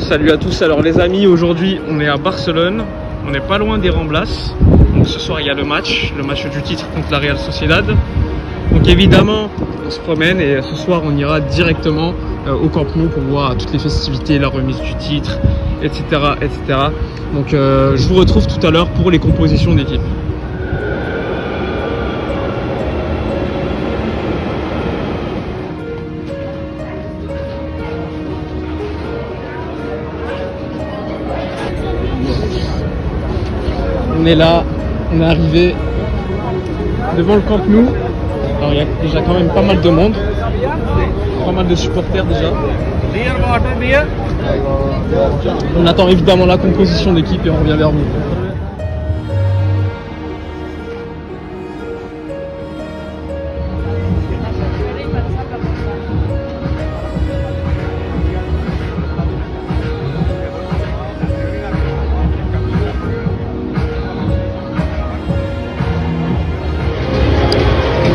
Salut à tous, alors les amis, aujourd'hui on est à Barcelone, on n'est pas loin des Ramblas. Donc ce soir il y a le match du titre contre la Real Sociedad. Donc évidemment on se promène et ce soir on ira directement au Camp Nou pour voir toutes les festivités, la remise du titre, etc. etc. Donc je vous retrouve tout à l'heure pour les compositions d'équipe. On est là, on est arrivé devant le Camp Nou. Alors il y a déjà quand même pas mal de monde, pas mal de supporters déjà. On attend évidemment la composition d'équipe et on revient vers vous.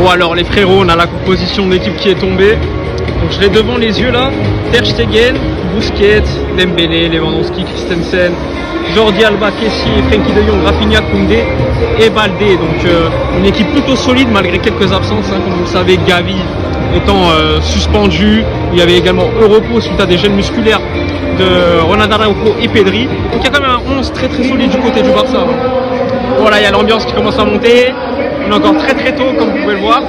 Bon alors les frérots, on a la composition d'équipe qui est tombée. Donc je l'ai devant les yeux là. Ter Stegen, Busquets, Dembélé, Lewandowski, Christensen, Jordi Alba, Kessie, Frenkie de Jong, Rafinha, Koundé et Baldé. Donc une équipe plutôt solide malgré quelques absences, hein, comme vous le savez, Gavi étant suspendu. Il y avait également Europos suite à des gènes musculaires de Ronald Araujo et Pedri. Donc il y a quand même un 11 très solide du côté du Barça. Voilà, il y a l'ambiance qui commence à monter. On est encore très tôt comme vous pouvez le voir.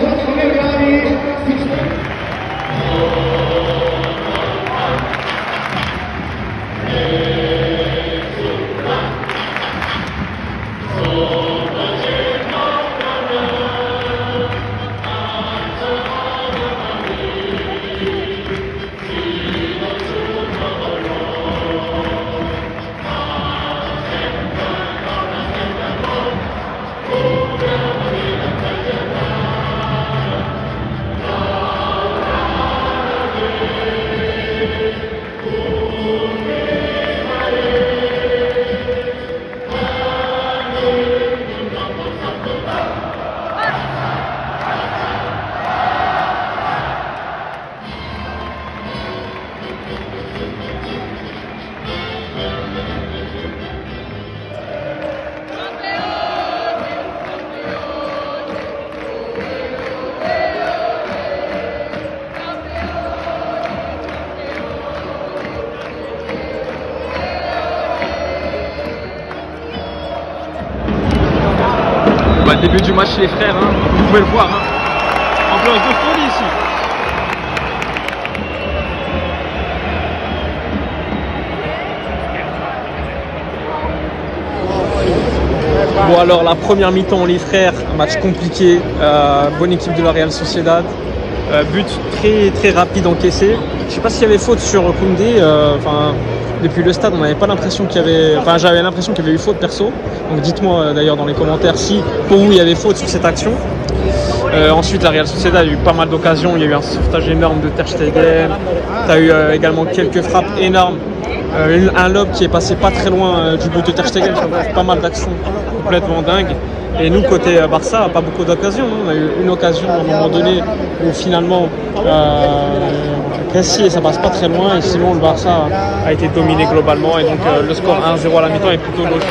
Début du match les frères, hein, vous pouvez le voir, hein. Ambiance de folie ici. Bon alors la première mi-temps les frères, un match compliqué, bonne équipe de la Real Sociedad, but très rapide encaissé. Je sais pas s'il y avait faute sur Koundé, depuis le stade on n'avait pas l'impression qu'il y avait, j'avais l'impression qu'il y avait eu faute perso. Donc dites-moi d'ailleurs dans les commentaires si pour vous il y avait faute sur cette action. Ensuite la Real Sociedad a eu pas mal d'occasions, il y a eu un sauvetage énorme de Ter Stegen, tu as eu également quelques frappes énormes, un lob qui est passé pas très loin du but de Ter Stegen, pas mal d'actions complètement dingues. Et nous côté Barça, pas beaucoup d'occasions, on a eu une occasion à un moment donné où finalement Kessie et ça passe pas très loin, et sinon le Barça a été dominé globalement et donc le score 1-0 à la mi-temps est plutôt logique.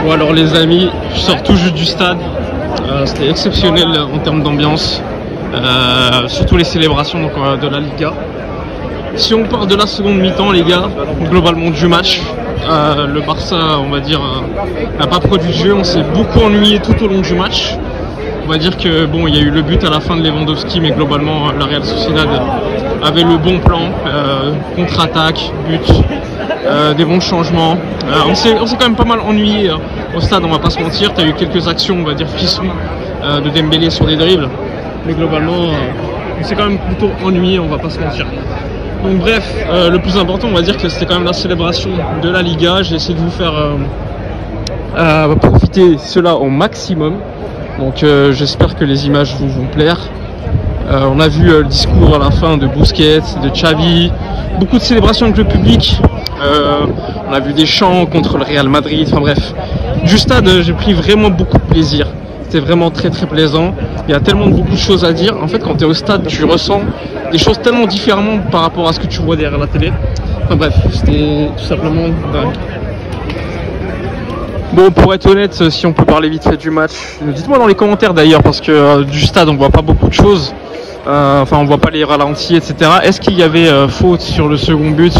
Bon alors les amis, je sors tout juste du stade. C'était exceptionnel en termes d'ambiance, surtout les célébrations donc, de la Liga. Si on part de la seconde mi-temps les gars, globalement du match, le Barça on va dire n'a pas produit de jeu, on s'est beaucoup ennuyé tout au long du match. On va dire que bon, il y a eu le but à la fin de Lewandowski, mais globalement la Real Sociedad avait le bon plan, contre-attaque, but, des bons changements. On s'est quand même pas mal ennuyé au stade, on va pas se mentir. Tu as eu quelques actions, on va dire frissons, de Dembélé sur des dribbles, mais globalement on s'est quand même plutôt ennuyé, on va pas se mentir. Donc bref, le plus important on va dire que c'était quand même la célébration de la Liga. J'ai essayé de vous faire profiter cela au maximum. Donc j'espère que les images vont plaire. On a vu le discours à la fin de Busquets, de Xavi, beaucoup de célébrations avec le public. On a vu des chants contre le Real Madrid, enfin bref. Du stade, j'ai pris vraiment beaucoup de plaisir. C'était vraiment très très plaisant. Il y a tellement beaucoup de choses à dire. En fait, quand tu es au stade, tu ressens des choses tellement différemment par rapport à ce que tu vois derrière la télé. Enfin bref, c'était tout simplement dingue. Bon, pour être honnête, si on peut parler vite fait du match, dites-moi dans les commentaires d'ailleurs, parce que du stade on voit pas beaucoup de choses, enfin on voit pas les ralentis, etc. Est-ce qu'il y avait faute sur le second but,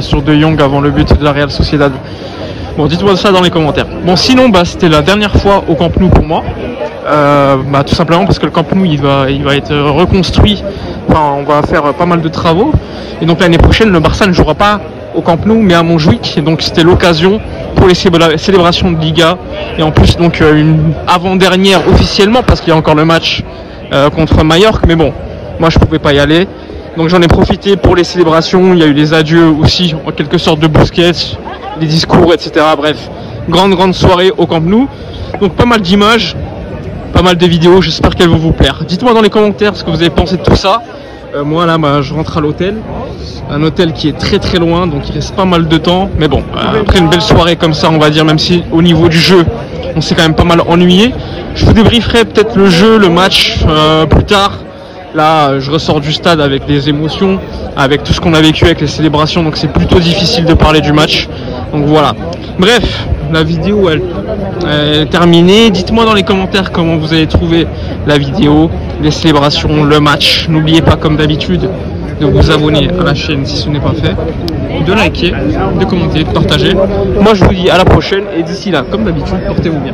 sur De Jong avant le but de la Real Sociedad? Bon, dites-moi ça dans les commentaires. Bon, sinon, c'était la dernière fois au Camp Nou pour moi, tout simplement parce que le Camp Nou il va être reconstruit, enfin on va faire pas mal de travaux, et donc l'année prochaine le Barça ne jouera pas au Camp Nou mais à Montjuïc, et donc c'était l'occasion pour les célébrations de Liga, et en plus donc une avant-dernière officiellement parce qu'il y a encore le match contre Mallorca, mais bon, moi je pouvais pas y aller, donc j'en ai profité pour les célébrations. Il y a eu les adieux aussi en quelque sorte de Busquets, les discours, etc. Bref, grande soirée au Camp Nou, donc pas mal d'images, pas mal de vidéos, j'espère qu'elles vont vous plaire. Dites-moi dans les commentaires ce que vous avez pensé de tout ça. Moi là je rentre à l'hôtel, un hôtel qui est très loin, donc il reste pas mal de temps, mais bon, après une belle soirée comme ça on va dire, même si au niveau du jeu on s'est quand même pas mal ennuyé. Je vous débrieferai peut-être le jeu, le match plus tard. Là je ressors du stade avec des émotions, avec tout ce qu'on a vécu avec les célébrations, donc c'est plutôt difficile de parler du match, donc voilà. Bref, la vidéo elle est terminée. Dites-moi dans les commentaires comment vous avez trouvé la vidéo, les célébrations, le match. N'oubliez pas comme d'habitude de vous abonner à la chaîne si ce n'est pas fait, de liker, de commenter, de partager. Moi je vous dis à la prochaine, et d'ici là, comme d'habitude, portez-vous bien.